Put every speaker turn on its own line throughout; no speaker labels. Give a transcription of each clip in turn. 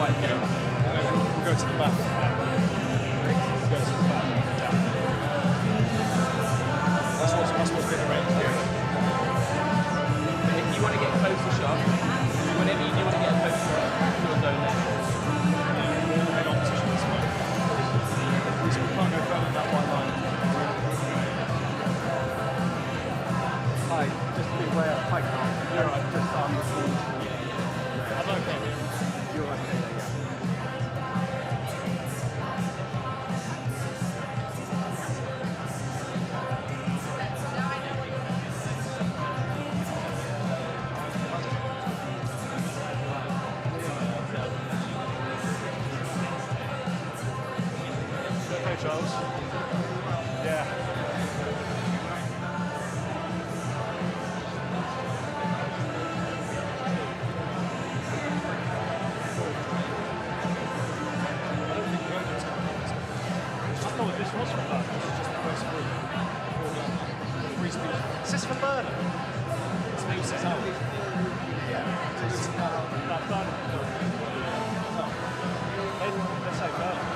Right, okay. We'll go to the back. We'll go to the back. That's what's been arranged here.
If you want to get a closer shot, whenever you do want to get a closer shot, you'll go there.
Head on position this way. We can't go further than that white line.
Hi, just beware of pike now. You're right, just on the floor.
I'm okay.
You're okay there, yeah.
Okay, Charles. Yeah. This was from that. This is just the first group. Free speech. Is this from Burnham? This is out. Yeah. This is that Burnham. Let's say Burnham.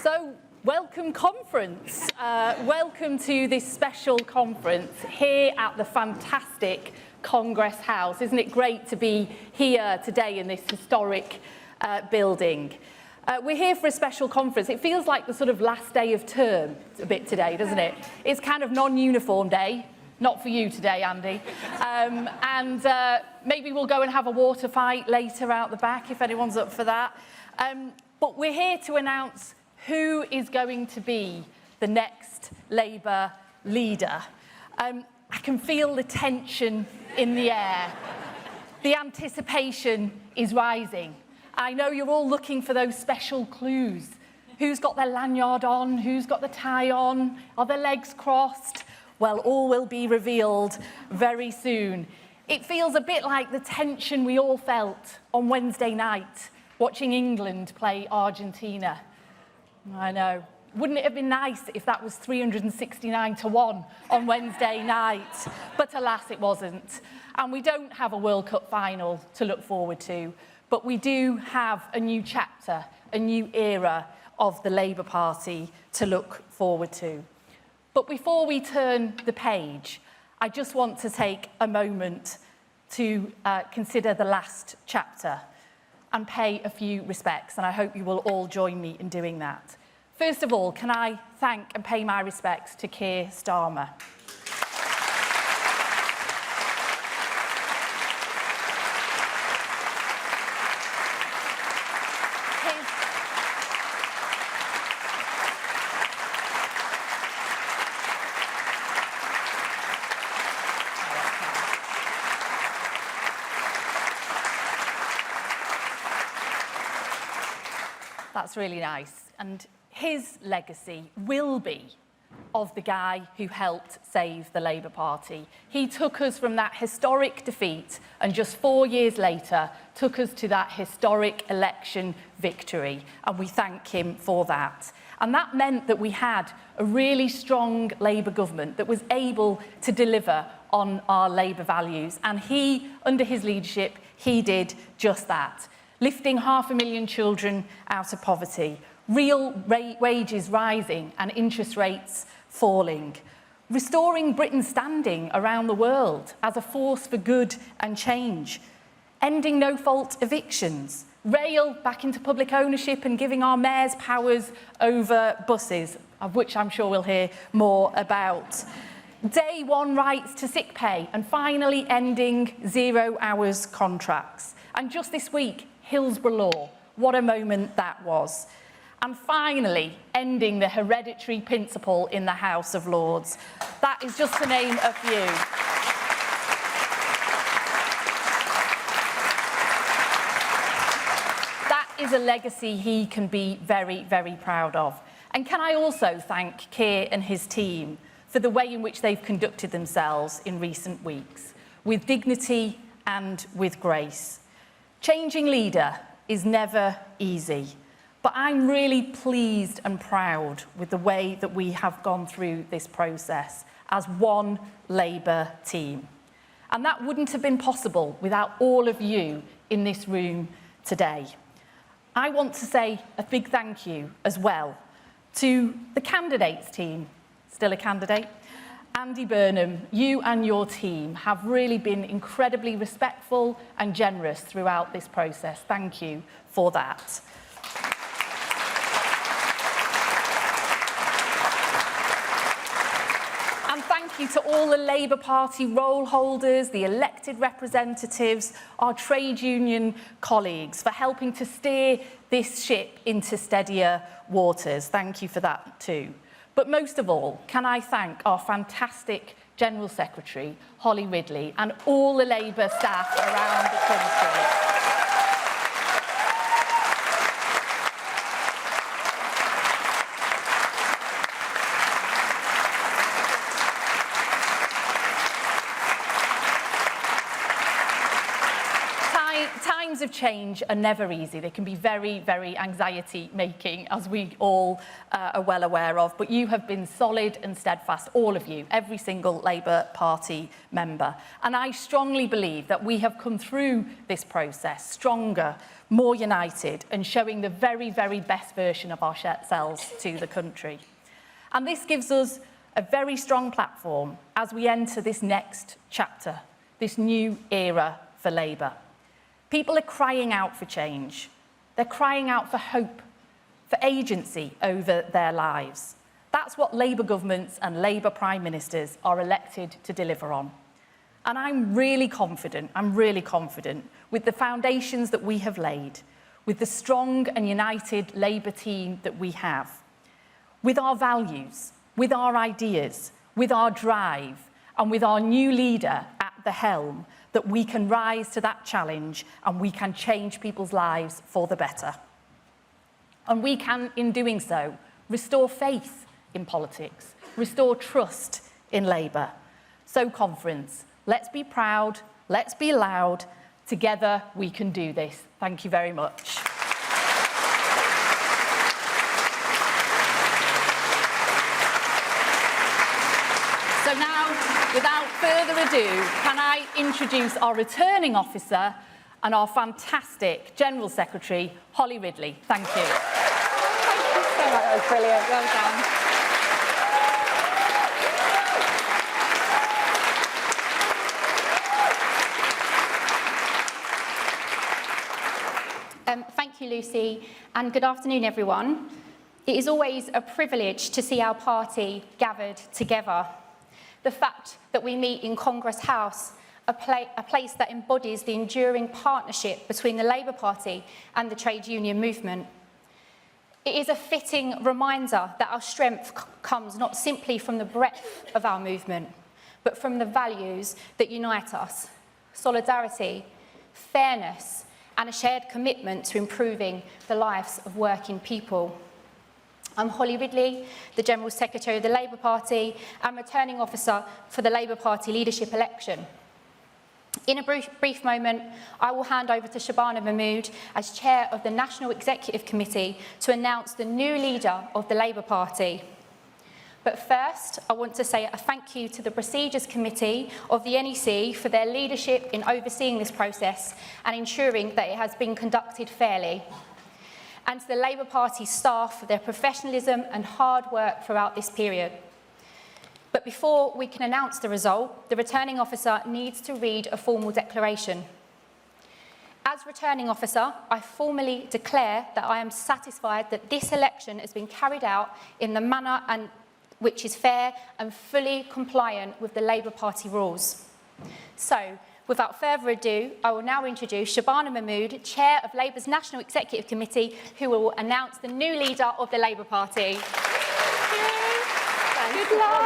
So, welcome conference. Welcome to this special conference here at the fantastic Congress House. Isn't it great to be here today in this historic building? We're here for a special conference. It feels like the sort of last day of term a bit today, doesn't it? It's kind of non-uniform day. Not for you today, Andy. Maybe we'll go and have a water fight later out the back if anyone's up for that. But we're here to announce who is going to be the next Labour leader. I can feel the tension in the air. The anticipation is rising. I know you're all looking for those special clues. Who's got their lanyard on? Who's got the tie on? Are their legs crossed? Well, all will be revealed very soon. It feels a bit like the tension we all felt on Wednesday night, watching England play Argentina. I know. Wouldn't it have been nice if that was 369-1 on Wednesday night? But alas, it wasn't. And we don't have a World Cup final to look forward to, but we do have a new chapter, a new era of the Labour Party to look forward to. But before we turn the page, I just want to take a moment to consider the last chapter and pay a few respects, and I hope you will all join me in doing that. First of all, can I thank and pay my respects to Keir Starmer. That's really nice. And his legacy will be of the guy who helped save the Labour Party. He took us from that historic defeat and just 4 years later took us to that historic election victory. And we thank him for that. And that meant that we had a really strong Labour government that was able to deliver on our Labour values. And he, under his leadership, he did just that. Lifting 500,000 children out of poverty, real wages rising and interest rates falling, restoring Britain's standing around the world as a force for good and change, ending no-fault evictions, rail back into public ownership and giving our mayors powers over buses, of which I'm sure we'll hear more about. Day one rights to sick pay and finally ending 0 hours contracts. And just this week, Hillsborough Law. What a moment that was. And finally, ending the hereditary principle in the House of Lords. That is just to name a few. That is a legacy he can be very, very proud of. And can I also thank Keir and his team for the way in which they've conducted themselves in recent weeks, with dignity and with grace. Changing leader is never easy, but I'm really pleased and proud with the way that we have gone through this process as one Labour team. And that wouldn't have been possible without all of you in this room today. I want to say a big thank you as well to the candidates team, still a candidate, Andy Burnham. You and your team have really been incredibly respectful and generous throughout this process. Thank you for that. And thank you to all the Labour Party roll holders, the elected representatives, our trade union colleagues for helping to steer this ship into steadier waters. Thank you for that too. But most of all, can I thank our fantastic General Secretary, Holly Ridley, and all the Labour staff around the country. Times of change are never easy. They can be very, very anxiety-making, as we all are well aware of. But you have been solid and steadfast, all of you, every single Labour Party member. And I strongly believe that we have come through this process stronger, more united, and showing the very, very best version of ourselves to the country. And this gives us a very strong platform as we enter this next chapter, this new era for Labour. People are crying out for change. They're crying out for hope, for agency over their lives. That's what Labour governments and Labour Prime Ministers are elected to deliver on. And I'm really confident with the foundations that we have laid, with the strong and united Labour team that we have, with our values, with our ideas, with our drive, and with our new leader at the helm, that we can rise to that challenge and we can change people's lives for the better. And we can, in doing so, restore faith in politics, restore trust in Labour. So, conference, let's be proud, let's be loud. Together we can do this. Thank you very much. So now, without further ado, can I introduce our returning officer and our fantastic General Secretary, Holly Ridley. Thank you.
Thank you so much. That was brilliant. Well done. Thank you, Lucy, and good afternoon, everyone. It is always a privilege to see our party gathered together. The fact that we meet in Congress House, a place that embodies the enduring partnership between the Labour Party and the trade union movement. It is a fitting reminder that our strength comes not simply from the breadth of our movement, but from the values that unite us: solidarity, fairness, and a shared commitment to improving the lives of working people. I'm Holly Ridley, the General Secretary of the Labour Party and returning officer for the Labour Party leadership election. In a brief moment, I will hand over to Shabana Mahmood as Chair of the National Executive Committee to announce the new leader of the Labour Party. But first, I want to say a thank you to the Procedures Committee of the NEC for their leadership in overseeing this process and ensuring that it has been conducted fairly, and to the Labour Party staff for their professionalism and hard work throughout this period. But before we can announce the result, the returning officer needs to read a formal declaration. As returning officer, I formally declare that I am satisfied that this election has been carried out in the manner which is fair and fully compliant with the Labour Party rules. So, without further ado, I will now introduce Shabana Mahmood, Chair of Labour's National Executive Committee, who will announce the new leader of the Labour Party. Good luck.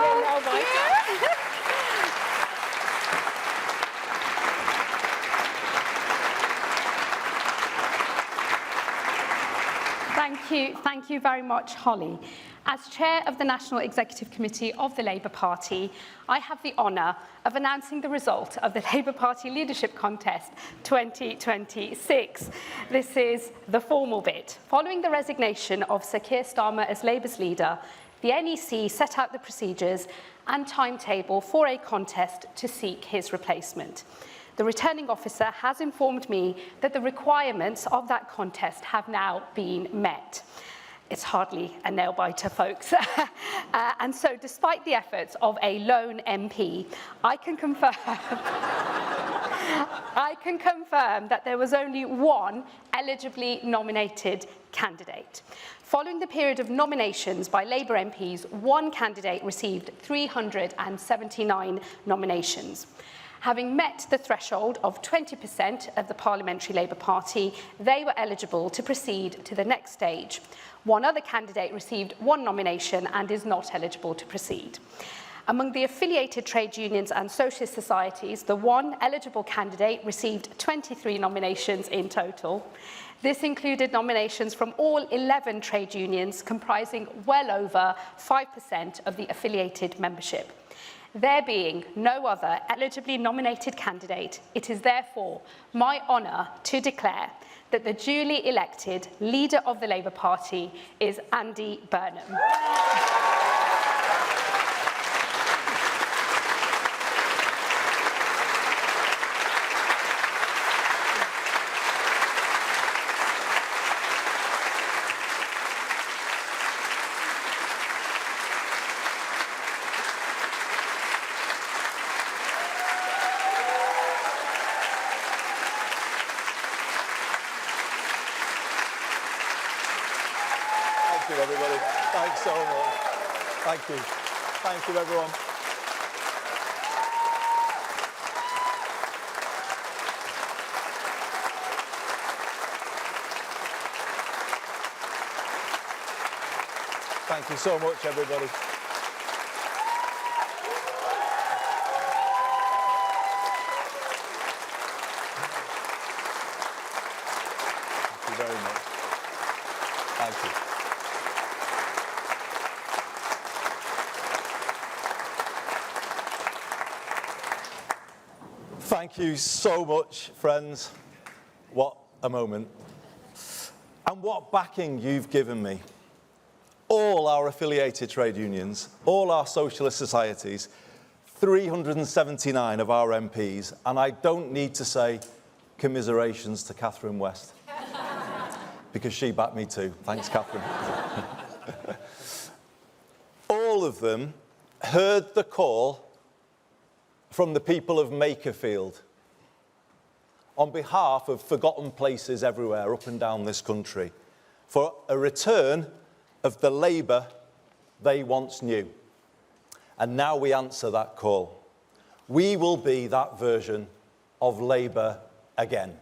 Thank you very much, Holly. As Chair of the National Executive Committee of the Labour Party, I have the honour of announcing the result of the Labour Party Leadership Contest 2026. This is the formal bit. Following the resignation of Sir Keir Starmer as Labour's leader, the NEC set out the procedures and timetable for a contest to seek his replacement. The returning officer has informed me that the requirements of that contest have now been met. It's hardly a nail-biter, folks. And so, despite the efforts of a lone MP, I can confirm that there was only one eligibly nominated candidate. Following the period of nominations by Labour MPs, one candidate received 379 nominations. Having met the threshold of 20% of the Parliamentary Labour Party, they were eligible to proceed to the next stage. One other candidate received one nomination and is not eligible to proceed. Among the affiliated trade unions and socialist societies, the one eligible candidate received 23 nominations in total. This included nominations from all 11 trade unions, comprising well over 5% of the affiliated membership. There being no other eligibly nominated candidate, it is therefore my honour to declare that the duly elected leader of the Labour Party is Andy Burnham.
Thank you, everybody. Thanks so much. Thank you. Thank you, everyone. Thank you so much, everybody. Thank you very much. Thank you. Thank you so much, friends. What a moment. And what backing you've given me. All our affiliated trade unions, all our socialist societies, 379 of our MPs, and I don't need to say commiserations to Catherine West, because she backed me too. Thanks, Catherine. All of them heard the call from the people of Makerfield on behalf of forgotten places everywhere up and down this country for a return of the Labour they once knew. And now we answer that call. We will be that version of Labour again.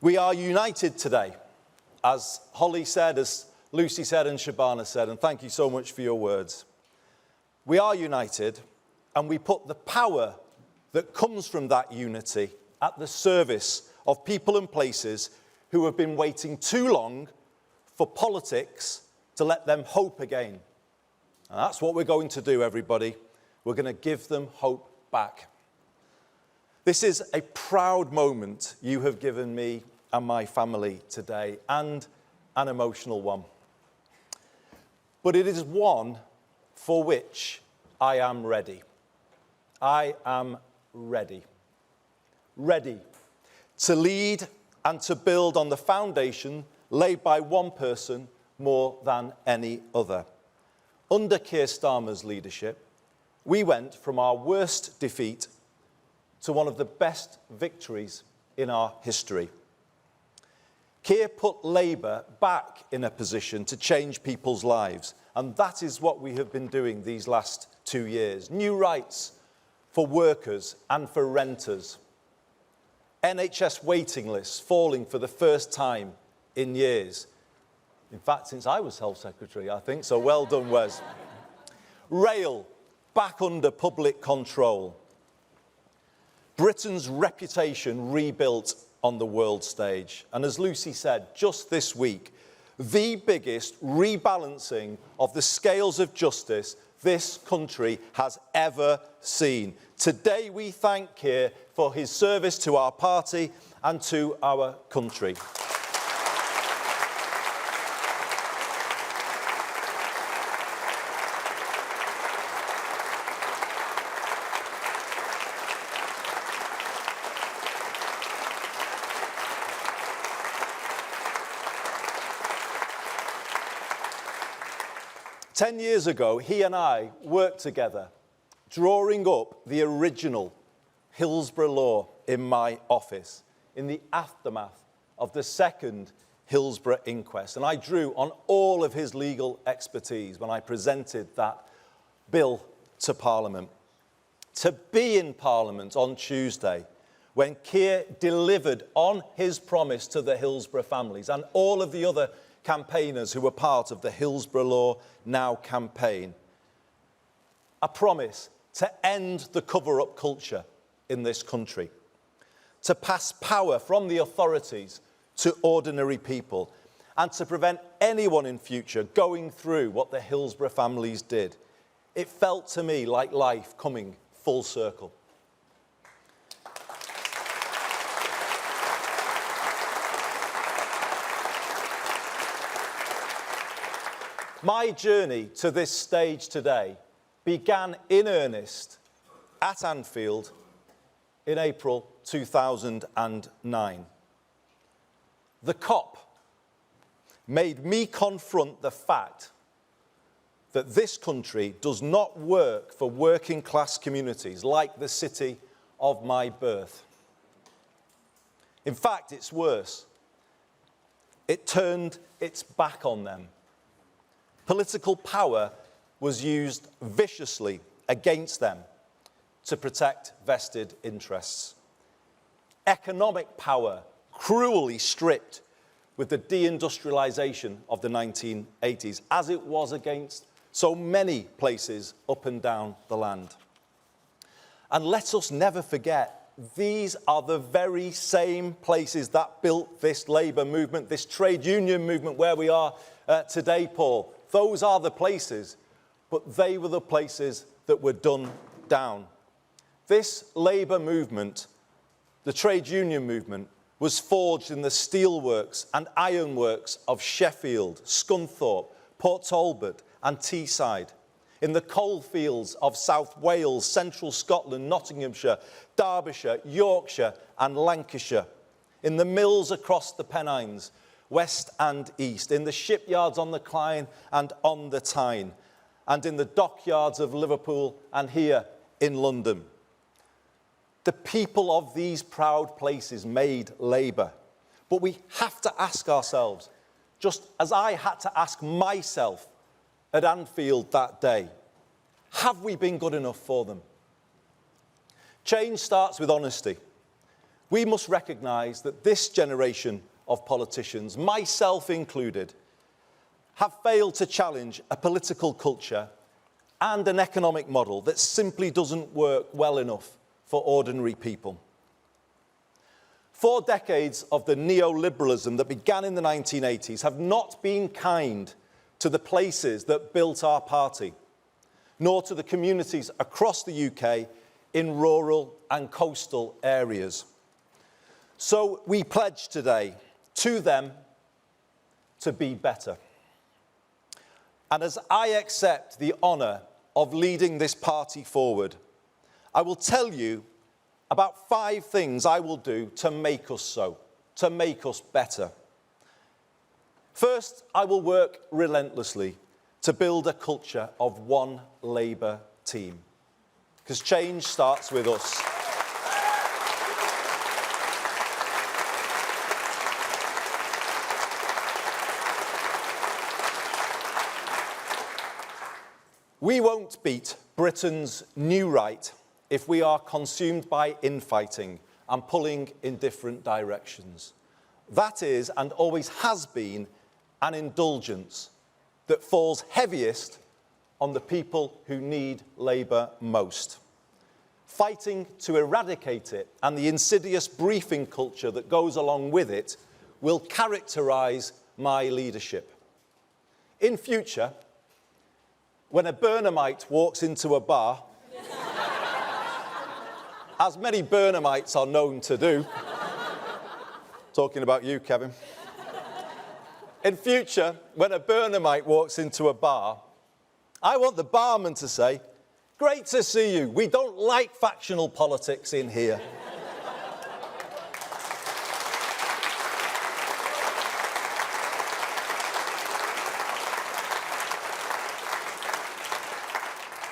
We are united today, as Holly said, as Lucy said and Shabana said, and thank you so much for your words. We are united, and we put the power that comes from that unity at the service of people and places who have been waiting too long for politics to let them hope again. And that's what we're going to do, everybody. We're going to give them hope back. This is a proud moment you have given me and my family today, and an emotional one. But it is one for which I am ready. I am ready. Ready to lead and to build on the foundation laid by one person more than any other. Under Keir Starmer's leadership, we went from our worst defeat to one of the best victories in our history. Keir put Labour back in a position to change people's lives, and that is what we have been doing these last 2 years. New rights for workers and for renters. NHS waiting lists falling for the first time in years. In fact, since I was Health Secretary, I think, so well done, Wes. Rail back under public control. Britain's reputation rebuilt on the world stage. And as Lucy said, just this week, the biggest rebalancing of the scales of justice this country has ever seen. Today we thank Keir for his service to our party and to our country. Ten years ago, he and I worked together, drawing up the original Hillsborough law in my office in the aftermath of the second Hillsborough inquest. And I drew on all of his legal expertise when I presented that bill to Parliament. To be in Parliament on Tuesday, when Keir delivered on his promise to the Hillsborough families and all of the other campaigners who were part of the Hillsborough Law Now campaign. A promise to end the cover-up culture in this country, to pass power from the authorities to ordinary people, and to prevent anyone in future going through what the Hillsborough families did. It felt to me like life coming full circle. My journey to this stage today began in earnest at Anfield in April 2009. The COP made me confront the fact that this country does not work for working class communities like the city of my birth. In fact, it's worse. It turned its back on them. Political power was used viciously against them to protect vested interests. Economic power cruelly stripped with the deindustrialization of the 1980s, as it was against so many places up and down the land. And let us never forget, these are the very same places that built this labour movement, this trade union movement where we are today, Paul. Those are the places, but they were the places that were done down. This labour movement, the trade union movement, was forged in the steelworks and ironworks of Sheffield, Scunthorpe, Port Talbot and Teesside, in the coalfields of South Wales, Central Scotland, Nottinghamshire, Derbyshire, Yorkshire and Lancashire, in the mills across the Pennines, west and east, in the shipyards on the Clyde and on the Tyne, and in the dockyards of Liverpool and here in London. The people of these proud places made labour. But we have to ask ourselves, just as I had to ask myself at Anfield that day, have we been good enough for them? Change starts with honesty. We must recognise that this generation of politicians, myself included, have failed to challenge a political culture and an economic model that simply doesn't work well enough for ordinary people. 4 decades of the neoliberalism that began in the 1980s have not been kind to the places that built our party, nor to the communities across the UK in rural and coastal areas. So we pledge today to them to be better. And as I accept the honour of leading this party forward, I will tell you about 5 things I will do to make us so, to make us better. First, I will work relentlessly to build a culture of one Labour team, because change starts with us. We won't beat Britain's new right if we are consumed by infighting and pulling in different directions. That is, and always has been, an indulgence that falls heaviest on the people who need Labour most. Fighting to eradicate it and the insidious briefing culture that goes along with it will characterise my leadership. In future, when a Burnhamite walks into a bar, as many Burnhamites are known to do, talking about you, Kevin. In future, when a Burnhamite walks into a bar, I want the barman to say, "Great to see you. We don't like factional politics in here."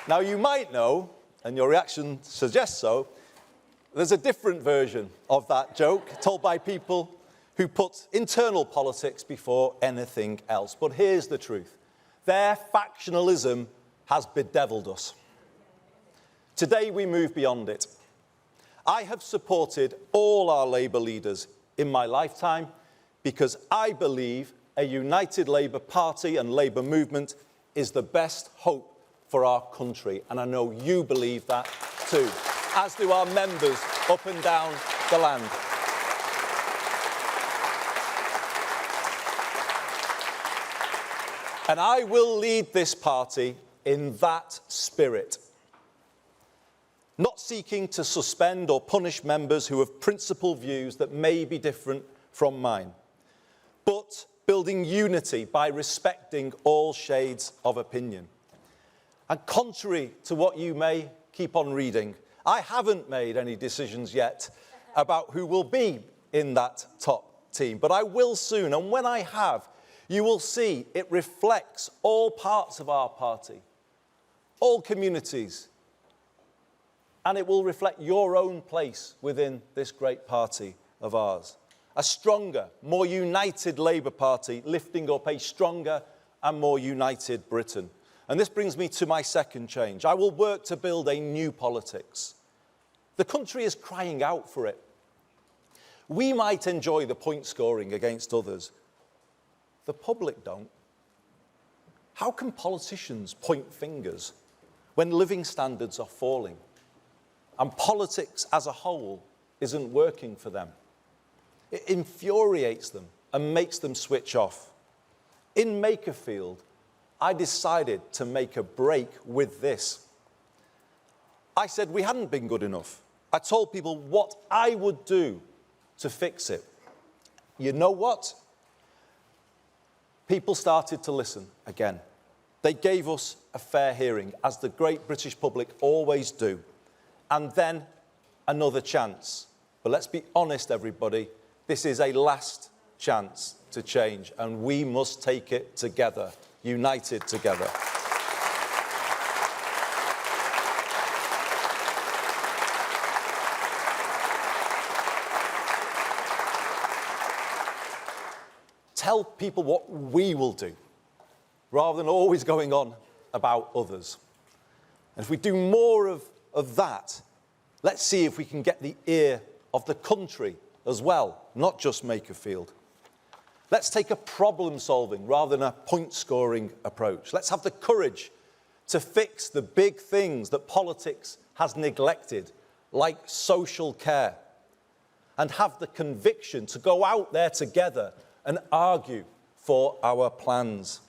Now, you might know, and your reaction suggests so, there's a different version of that joke told by people who put internal politics before anything else. But here's the truth. Their factionalism has bedeviled us. Today, we move beyond it. I have supported all our Labour leaders in my lifetime because I believe a united Labour Party and Labour movement is the best hope for our country, and I know you believe that too, as do our members up and down the land. And I will lead this party in that spirit. Not seeking to suspend or punish members who have principled views that may be different from mine, but building unity by respecting all shades of opinion. And contrary to what you may keep on reading, I haven't made any decisions yet about who will be in that top team, but I will soon. And when I have, you will see it reflects all parts of our party, all communities, and it will reflect your own place within this great party of ours. A stronger, more united Labour Party lifting up a stronger and more united Britain. And this brings me to my second change. I will work to build a new politics. The country is crying out for it. We might enjoy the point scoring against others. The public don't. How can politicians point fingers when living standards are falling and politics as a whole isn't working for them? It infuriates them and makes them switch off. In Makerfield, I decided to make a break with this. I said we hadn't been good enough. I told people what I would do to fix it. You know what? People started to listen again. They gave us a fair hearing, as the great British public always do. And then another chance. But let's be honest, everybody, this is a last chance to change, and we must take it together, united together. Tell people what we will do, rather than always going on about others. And if we do more of that, let's see if we can get the ear of the country as well, not just Makerfield. Let's take a problem-solving rather than a point-scoring approach. Let's have the courage to fix the big things that politics has neglected, like social care, and have the conviction to go out there together and argue for our plans.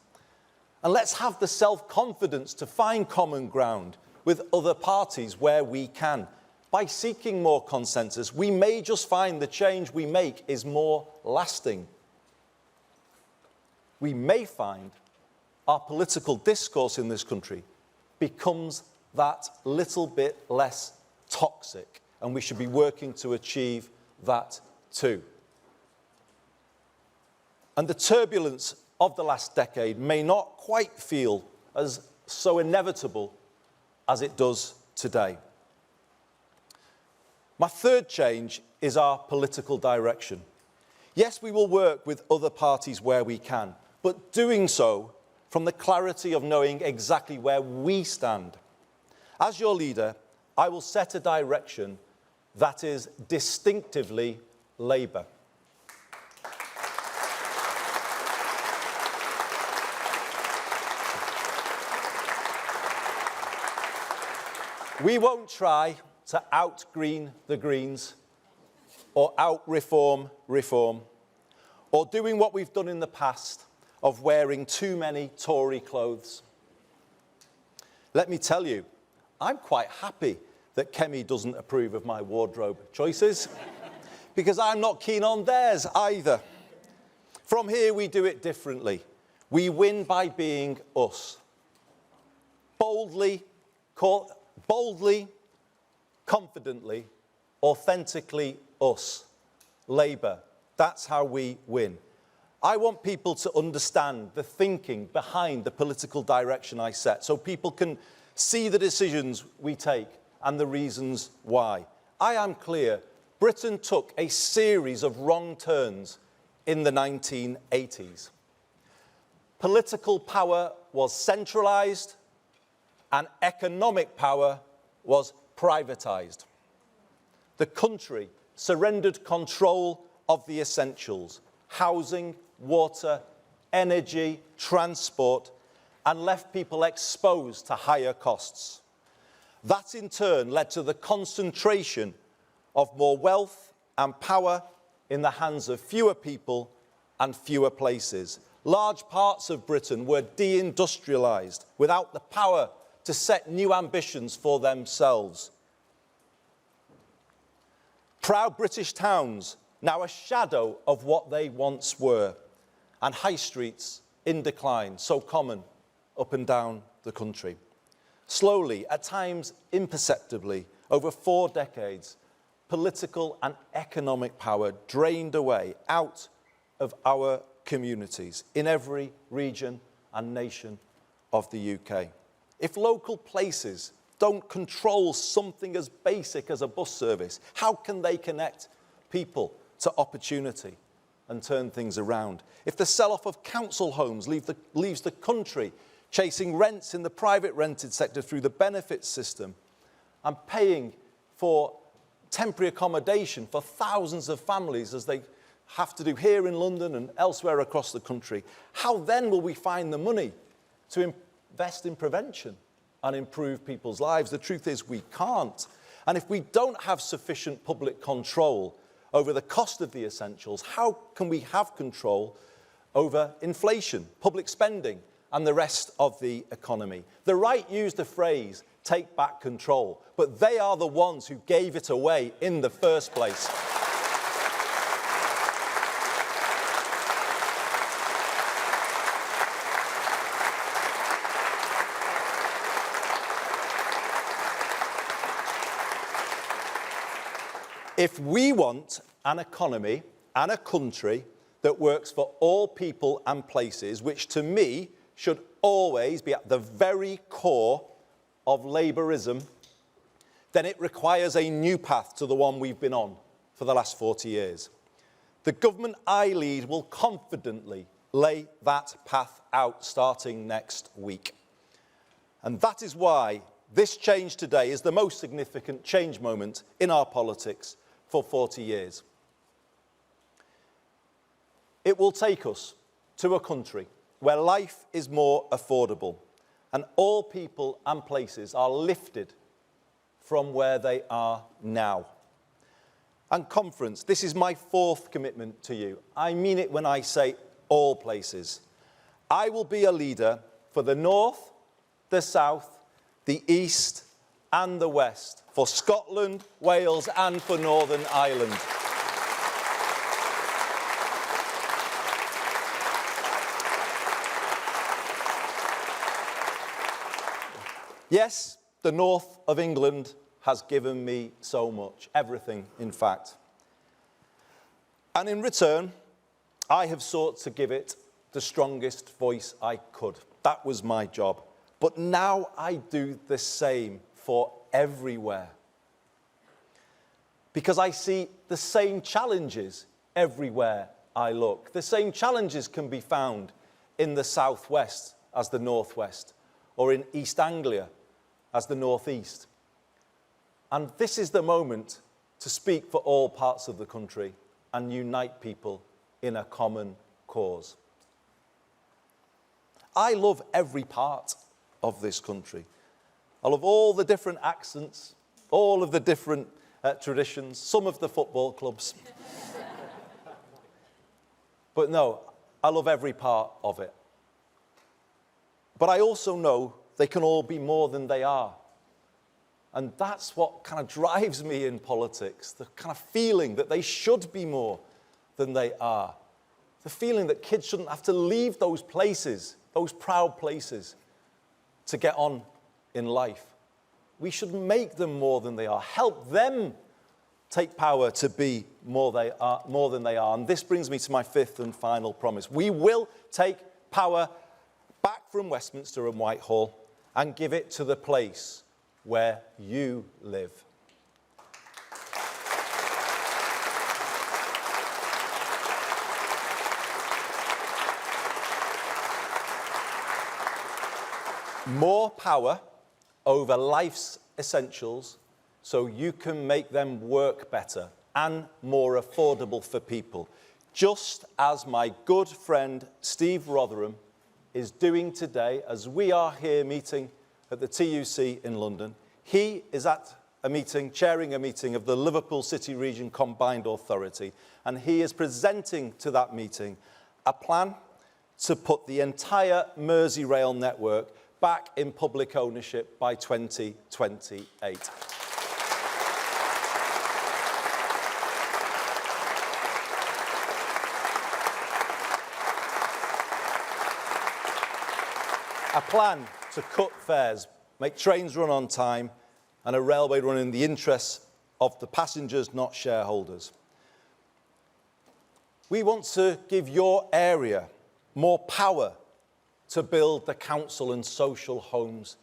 And let's have the self-confidence to find common ground with other parties where we can. By seeking more consensus, we may just find the change we make is more lasting. We may find our political discourse in this country becomes that little bit less toxic, and we should be working to achieve that too. And the turbulence of the last decade may not quite feel as so inevitable as it does today. My third change is our political direction. Yes, we will work with other parties where we can, but doing so from the clarity of knowing exactly where we stand. As your leader, I will set a direction that is distinctively Labour. We won't try to out-green the Greens or out-reform reform, or doing what we've done in the past of wearing too many Tory clothes. Let me tell you, I'm quite happy that Kemi doesn't approve of my wardrobe choices, because I'm not keen on theirs either. From here, we do it differently. We win by being us. Boldly, confidently, authentically us. Labour. That's how we win. I want people to understand the thinking behind the political direction I set, so people can see the decisions we take and the reasons why. I am clear, Britain took a series of wrong turns in the 1980s. Political power was centralised and economic power was privatised. The country surrendered control of the essentials, housing, water, energy, transport, and left people exposed to higher costs. That in turn led to the concentration of more wealth and power in the hands of fewer people and fewer places, Large parts of Britain were deindustrialised without the power to set new ambitions for themselves. Proud British towns, now a shadow of what they once were, and high streets in decline, so common up and down the country. Slowly, at times imperceptibly, over 4 decades, political and economic power drained away out of our communities in every region and nation of the UK. If local places don't control something as basic as a bus service, how can they connect people to opportunity and turn things around? If the sell-off of council homes leaves the country chasing rents in the private rented sector through the benefits system and paying for temporary accommodation for thousands of families as they have to do here in London and elsewhere across the country, how then will we find the money to invest in prevention and improve people's lives? The truth is we can't. And if we don't have sufficient public control over the cost of the essentials, how can we have control over inflation, public spending, and the rest of the economy? The right used the phrase, take back control, but they are the ones who gave it away in the first place. If we want an economy and a country that works for all people and places, which to me should always be at the very core of Labourism, then it requires a new path to the one we've been on for the last 40 years. The government I lead will confidently lay that path out starting next week. And that is why this change today is the most significant change moment in our politics for 40 years. It will take us to a country where life is more affordable and all people and places are lifted from where they are now. And conference, this is my 4th commitment to you. I mean it when I say all places. I will be a leader for the North, the South, the East and the West, for Scotland, Wales and for Northern Ireland. Yes, the north of England has given me so much, everything, in fact. And in return, I have sought to give it the strongest voice I could. That was my job. But now I do the same for everywhere. Because I see the same challenges everywhere I look. The same challenges can be found in the southwest as the northwest, or in East Anglia as the northeast. And this is the moment to speak for all parts of the country and unite people in a common cause. I love every part of this country. I love all the different accents, all of the different traditions, some of the football clubs. But no, I love every part of it. But I also know they can all be more than they are. And that's what kind of drives me in politics, the kind of feeling that they should be more than they are. The feeling that kids shouldn't have to leave those places, those proud places, to get on in life. We should make them more than they are, help them take power to be more than they are. And this brings me to my 5th and final promise. We will take power back from Westminster and Whitehall and give it to the place where you live. More power over life's essentials so you can make them work better and more affordable for people, just as my good friend Steve Rotherham is doing today as we are here meeting at the TUC in London. He is at a meeting, chairing a meeting of the Liverpool City Region Combined Authority, and he is presenting to that meeting a plan to put the entire Merseyrail network back in public ownership by 2028. A plan to cut fares, make trains run on time, and a railway run in the interests of the passengers, not shareholders. We want to give your area more power to build the council and social homes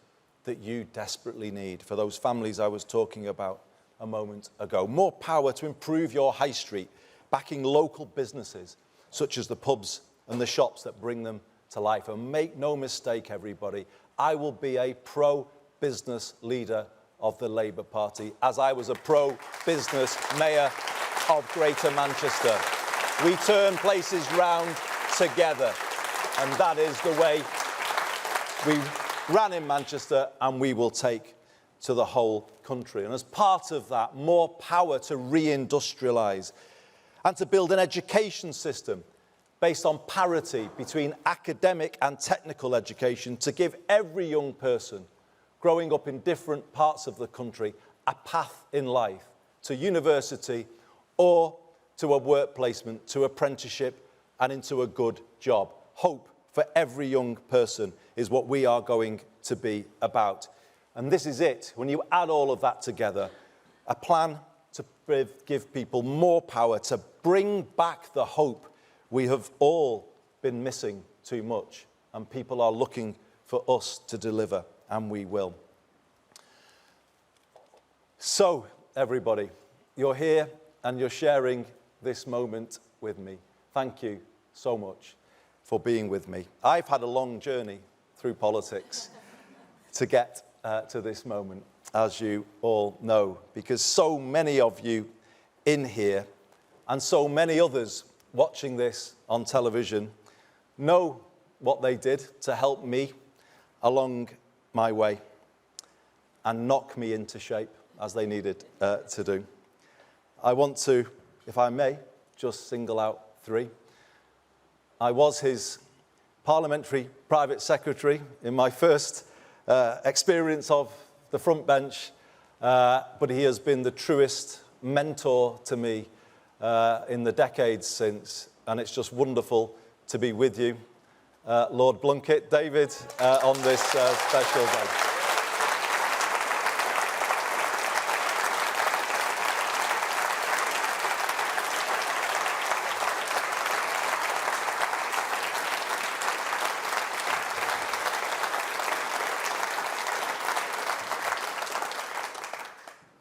that you desperately need for those families I was talking about a moment ago. More power to improve your high street, backing local businesses such as the pubs and the shops that bring them to life. And make no mistake, everybody, I will be a pro-business leader of the Labour Party, as I was a pro-business mayor of Greater Manchester. We turn places round together, and that is the way we ran in Manchester, and we will take to the whole country. And as part of that, more power to reindustrialise and to build an education system based on parity between academic and technical education, to give every young person growing up in different parts of the country a path in life to university or to a work placement, to apprenticeship and into a good job. Hope for every young person is what we are going to be about. And this is it. When you add all of that together, a plan to give people more power, to bring back the hope we have all been missing too much, and people are looking for us to deliver, and we will. So, everybody, you're here and you're sharing this moment with me. Thank you so much for being with me. I've had a long journey through politics to get to this moment, as you all know, because so many of you in here and so many others watching this on television know what they did to help me along my way and knock me into shape as they needed to do. I want to, if I may, just single out three. I was his parliamentary private secretary in my first experience of the front bench, but he has been the truest mentor to me in the decades since, and it's just wonderful to be with you, Lord Blunkett, David, on this special day.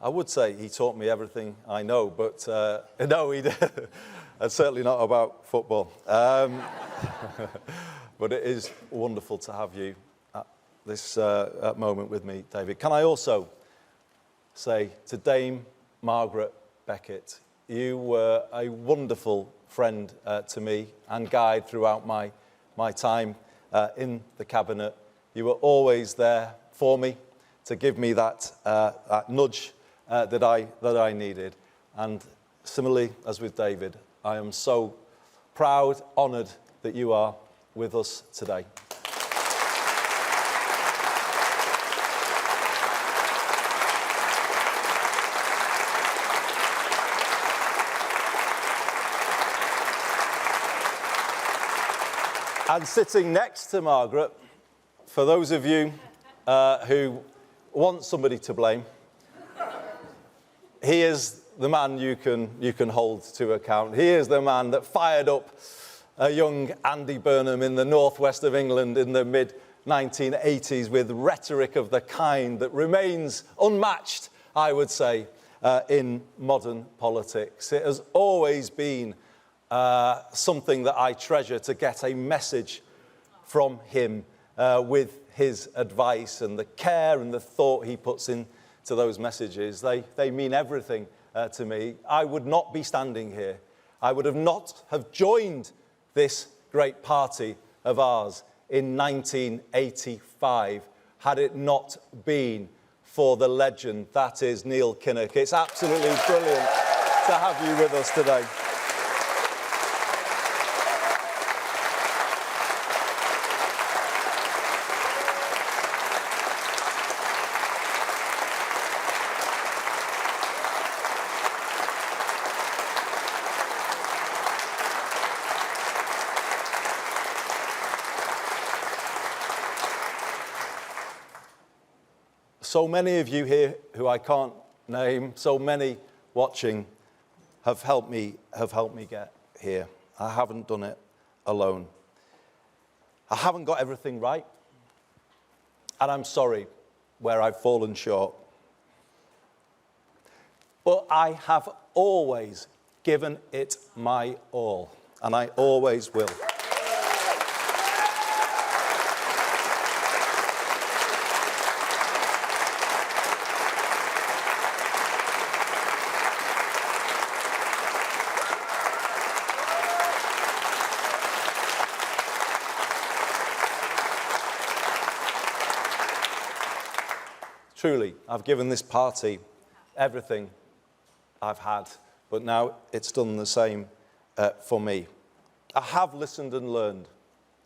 I would say he taught me everything I know, but no, he did. And certainly not about football. But it is wonderful to have you at this moment with me, David. Can I also say to Dame Margaret Beckett, you were a wonderful friend to me and guide throughout my time in the cabinet. You were always there for me to give me that nudge that I needed. And similarly, as with David, I am so proud, honoured that you are with us today. And sitting next to Margaret, for those of you who want somebody to blame, he is the man you can hold to account. He is the man that fired up a young Andy Burnham in the northwest of England in the mid-1980s with rhetoric of the kind that remains unmatched, I would say, in modern politics. It has always been something that I treasure to get a message from him with his advice and the care and the thought he puts into those messages. They mean everything to me. I would not be standing here. I would have not have joined this great party of ours in 1985 had it not been for the legend that is Neil Kinnock. It's absolutely brilliant to have you with us today. So many of you here who I can't name, so many watching, have helped me get here. I haven't done it alone. I haven't got everything right, and I'm sorry where I've fallen short. But I have always given it my all, and I always will. Truly, I've given this party everything I've had, but now it's done the same for me. I have listened and learned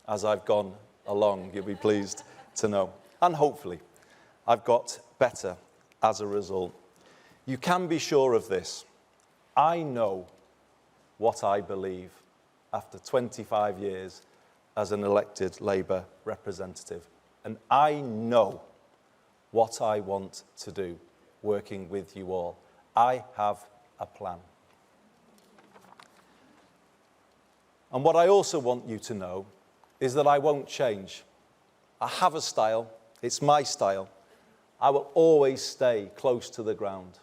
as I've gone along, you'll be pleased to know. And hopefully, I've got better as a result. You can be sure of this. I know what I believe after 25 years as an elected Labour representative. And I know what I want to do, working with you all. I have a plan. And what I also want you to know is that I won't change. I have a style, it's my style. I will always stay close to the ground,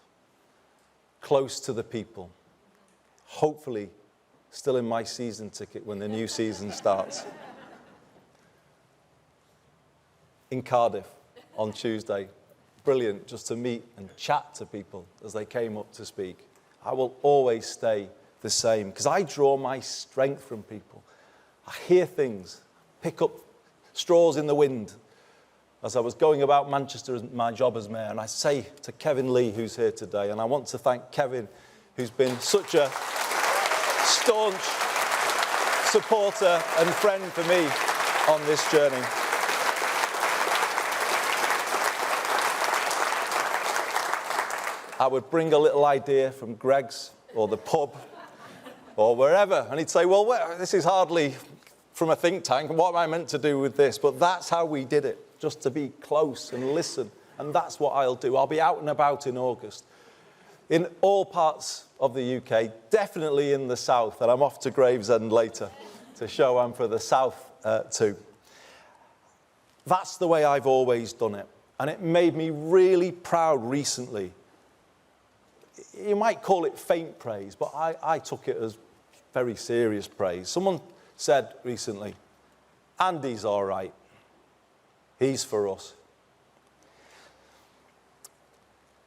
close to the people. Hopefully, still in my season ticket when the new season starts. In Cardiff on Tuesday. Brilliant just to meet and chat to people as they came up to speak. I will always stay the same because I draw my strength from people. I hear things, pick up straws in the wind as I was going about Manchester as my job as mayor, and I say to Kevin Lee, who's here today, and I want to thank Kevin, who's been such a staunch supporter and friend for me on this journey. I would bring a little idea from Greg's or the pub or wherever, and he'd say, well, this is hardly from a think tank, what am I meant to do with this? But that's how we did it, just to be close and listen, and that's what I'll do. I'll be out and about in August, in all parts of the UK, definitely in the south, and I'm off to Gravesend later to show I'm for the south too. That's the way I've always done it, and it made me really proud recently. You might call it faint praise, but I took it as very serious praise. Someone said recently, Andy's all right. He's for us.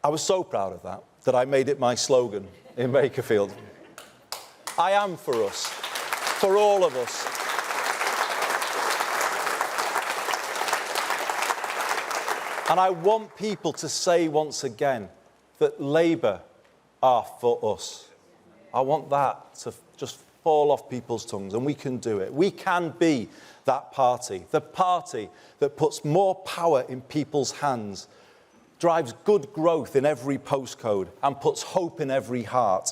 I was so proud of that I made it my slogan in Bakerfield. I am for us, for all of us. And I want people to say once again that Labour are for us. I want that to just fall off people's tongues, and we can do it. We can be that party, the party that puts more power in people's hands, drives good growth in every postcode, and puts hope in every heart,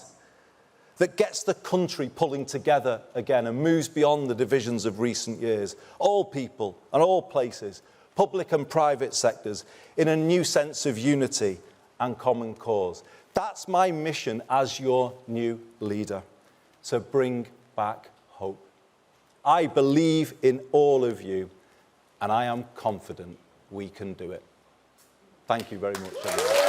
that gets the country pulling together again and moves beyond the divisions of recent years. All people and all places, public and private sectors, in a new sense of unity and common cause. That's my mission as your new leader, to bring back hope. I believe in all of you, and I am confident we can do it. Thank you very much, everyone.